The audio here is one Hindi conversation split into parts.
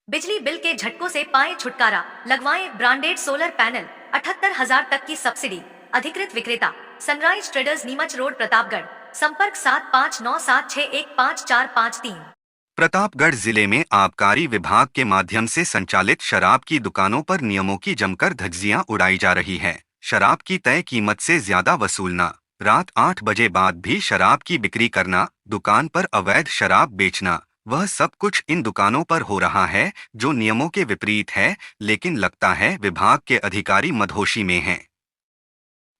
बिजली बिल के झटकों से पाएं छुटकारा, लगवाएं ब्रांडेड सोलर पैनल, 78,000 तक की सब्सिडी। अधिकृत विक्रेता sunrise traders, Neemuch road, Pratapgarh. संपर्क 7597615453। प्रतापगढ़ जिले में आबकारी विभाग के माध्यम से संचालित शराब की दुकानों पर नियमों की जमकर धज्जियां उड़ाई जा रही है। शराब की तय कीमत से ज्यादा वसूलना, रात 8 बजे बाद भी शराब की बिक्री करना, दुकान पर अवैध शराब बेचना, वह सब कुछ इन दुकानों पर हो रहा है जो नियमों के विपरीत है। लेकिन लगता है विभाग के अधिकारी मदहोशी में हैं।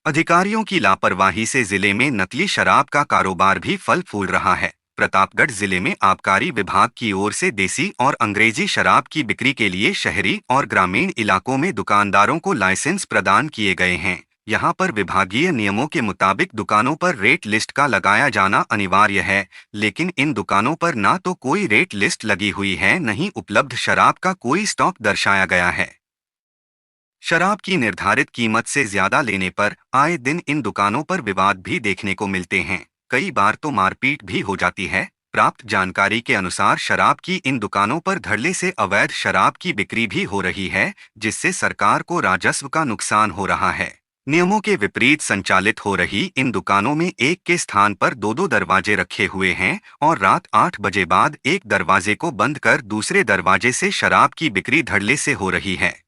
अधिकारियों की लापरवाही से जिले में नकली शराब का कारोबार भी फल फूल रहा है। प्रतापगढ़ जिले में आबकारी विभाग की ओर से देसी और अंग्रेजी शराब की बिक्री के लिए शहरी और ग्रामीण इलाकों में दुकानदारों को लाइसेंस प्रदान किए गए हैं। यहाँ पर विभागीय नियमों के मुताबिक दुकानों पर रेट लिस्ट का लगाया जाना अनिवार्य है, लेकिन इन दुकानों पर ना तो कोई रेट लिस्ट लगी हुई है, न ही उपलब्ध शराब का कोई स्टॉक दर्शाया गया है। शराब की निर्धारित कीमत से ज्यादा लेने पर आए दिन इन दुकानों पर विवाद भी देखने को मिलते हैं। कई बार तो मारपीट भी हो जाती है। प्राप्त जानकारी के अनुसार शराब की इन दुकानों पर धड़ल्ले से अवैध शराब की बिक्री भी हो रही है, जिससे सरकार को राजस्व का नुकसान हो रहा है। नियमों के विपरीत संचालित हो रही इन दुकानों में एक के स्थान पर दो दरवाजे रखे हुए हैं और रात 8 बजे बाद एक दरवाजे को बंद कर दूसरे दरवाजे से शराब की बिक्री धड़ल्ले से हो रही है।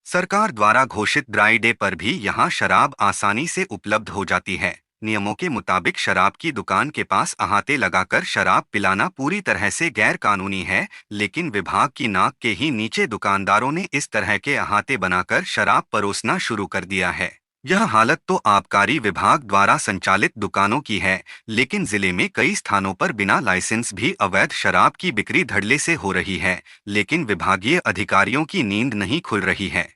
सरकार द्वारा घोषित ड्राई डे पर भी यहां शराब आसानी से उपलब्ध हो जाती है। नियमों के मुताबिक शराब की दुकान के पास अहाते लगाकर शराब पिलाना पूरी तरह से गैर कानूनी है, लेकिन विभाग की नाक के ही नीचे दुकानदारों ने इस तरह के अहाते बनाकर शराब परोसना शुरू कर दिया है। यह हालत तो आबकारी विभाग द्वारा संचालित दुकानों की है, लेकिन जिले में कई स्थानों पर बिना लाइसेंस भी अवैध शराब की बिक्री धड़ल्ले से हो रही है, लेकिन विभागीय अधिकारियों की नींद नहीं खुल रही है।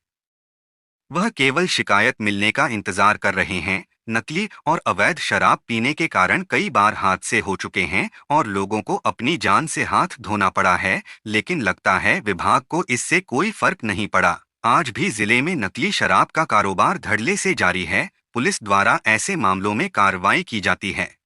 वह केवल शिकायत मिलने का इंतजार कर रहे हैं। नकली और अवैध शराब पीने के कारण कई बार हादसे हो चुके हैं और लोगों को अपनी जान से हाथ धोना पड़ा है, लेकिन लगता है विभाग को इससे कोई फर्क नहीं पड़ा। आज भी जिले में नकली शराब का कारोबार धड़ल्ले से जारी है। पुलिस द्वारा ऐसे मामलों में कार्रवाई की जाती है।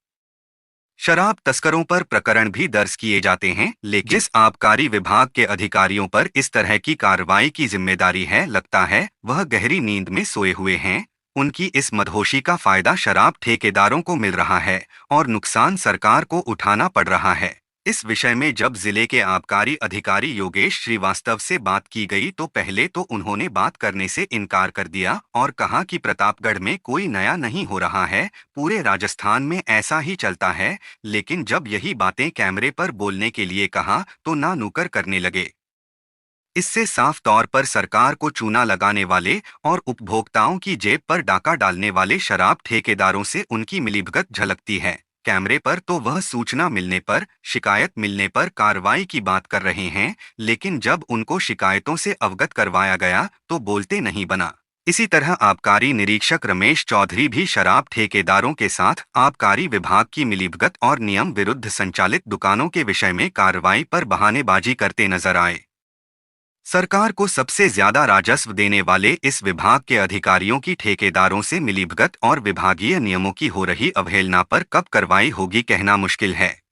शराब तस्करों पर प्रकरण भी दर्ज किए जाते हैं, लेकिन जिस आबकारी विभाग के अधिकारियों पर इस तरह की कार्रवाई की जिम्मेदारी है, लगता है वह गहरी नींद में सोए हुए हैं। उनकी इस मदहोशी का फायदा शराब ठेकेदारों को मिल रहा है और नुकसान सरकार को उठाना पड़ रहा है। इस विषय में जब जिले के आबकारी अधिकारी योगेश श्रीवास्तव से बात की गई तो पहले तो उन्होंने बात करने से इनकार कर दिया और कहा कि प्रतापगढ़ में कोई नया नहीं हो रहा है, पूरे राजस्थान में ऐसा ही चलता है। लेकिन जब यही बातें कैमरे पर बोलने के लिए कहा तो ना नुकर करने लगे। इससे साफ तौर पर सरकार को चूना लगाने वाले और उपभोक्ताओं की जेब पर डाका डालने वाले शराब ठेकेदारों से उनकी मिलीभगत झलकती है। कैमरे पर तो वह सूचना मिलने पर, शिकायत मिलने पर कार्रवाई की बात कर रहे हैं, लेकिन जब उनको शिकायतों से अवगत करवाया गया तो बोलते नहीं बना। इसी तरह आबकारी निरीक्षक रमेश चौधरी भी शराब ठेकेदारों के साथ आबकारी विभाग की मिलीभगत और नियम विरुद्ध संचालित दुकानों के विषय में कार्रवाई पर बहानेबाजी करते नजर आए। सरकार को सबसे ज्यादा राजस्व देने वाले इस विभाग के अधिकारियों की ठेकेदारों से मिलीभगत और विभागीय नियमों की हो रही अवहेलना पर कब कार्रवाई होगी, कहना मुश्किल है।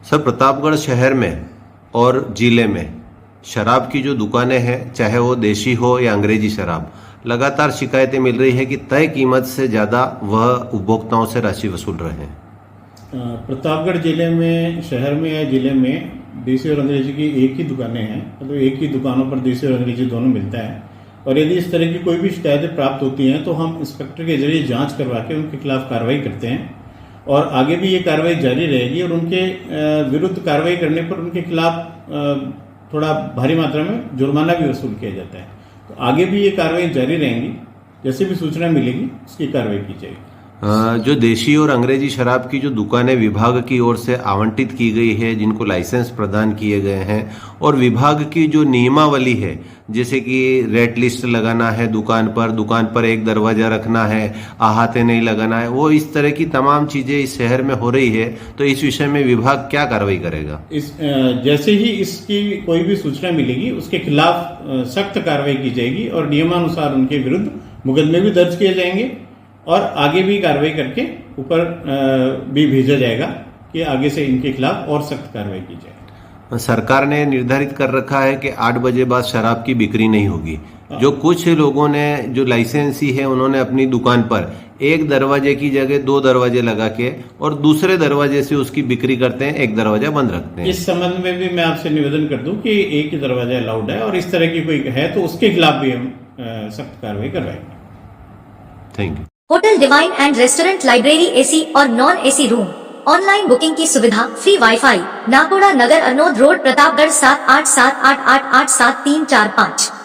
सर, प्रतापगढ़ शहर में और जिले में शराब की जो दुकानें हैं, चाहे वो देशी हो या अंग्रेजी शराब, लगातार शिकायतें मिल रही है कि तय कीमत से ज़्यादा वह उपभोक्ताओं से राशि वसूल रहे हैं। प्रतापगढ़ जिले में, शहर में या जिले में देसी और अंग्रेजी की एक ही दुकानें हैं, मतलब एक ही दुकानों पर देसी और अंग्रेजी दोनों मिलता है। और यदि इस तरह की कोई भी शिकायतें प्राप्त होती हैं तो हम इंस्पेक्टर के जरिए जांच करवा के उनके खिलाफ कार्रवाई करते हैं और आगे भी ये कार्रवाई जारी रहेगी। और उनके विरुद्ध कार्रवाई करने पर उनके खिलाफ थोड़ा भारी मात्रा में जुर्माना भी वसूल किया जाता है। तो आगे भी ये कार्रवाई जारी रहेंगी, जैसे भी सूचना मिलेगी उसकी कार्रवाई की जाएगी। जो देशी और अंग्रेजी शराब की जो दुकानें विभाग की ओर से आवंटित की गई है, जिनको लाइसेंस प्रदान किए गए हैं, और विभाग की जो नियमावली है, जैसे कि रेट लिस्ट लगाना है दुकान पर एक दरवाजा रखना है, अहाते नहीं लगाना है, वो इस तरह की तमाम चीजें इस शहर में हो रही है, तो इस विषय में विभाग क्या कार्रवाई करेगा? जैसे ही इसकी कोई भी सूचना मिलेगी उसके खिलाफ सख्त कार्रवाई की जाएगी और नियमानुसार उनके विरुद्ध मुकदमे भी दर्ज किए जाएंगे और आगे भी कार्रवाई करके ऊपर भी भेजा जाएगा कि आगे से इनके खिलाफ और सख्त कार्रवाई की जाए। सरकार ने निर्धारित कर रखा है कि 8 बजे बाद शराब की बिक्री नहीं होगी। जो कुछ लोगों ने जो लाइसेंसी है उन्होंने अपनी दुकान पर एक दरवाजे की जगह 2 दरवाजे लगा के और दूसरे दरवाजे से उसकी बिक्री करते हैं, एक दरवाजा बंद रखते हैं। इस संबंध में भी मैं आपसे निवेदन कर दूं कि एक ही दरवाजा अलाउड है और इस तरह की कोई है तो उसके खिलाफ भी हम सख्त कार्रवाई करवाएंगे। Thank you. Hotel divine and restaurant, library, AC और non AC room, online booking की सुविधा, free wifi, Nakoda Nagar, Arnod road, Pratapgarh 7878887345।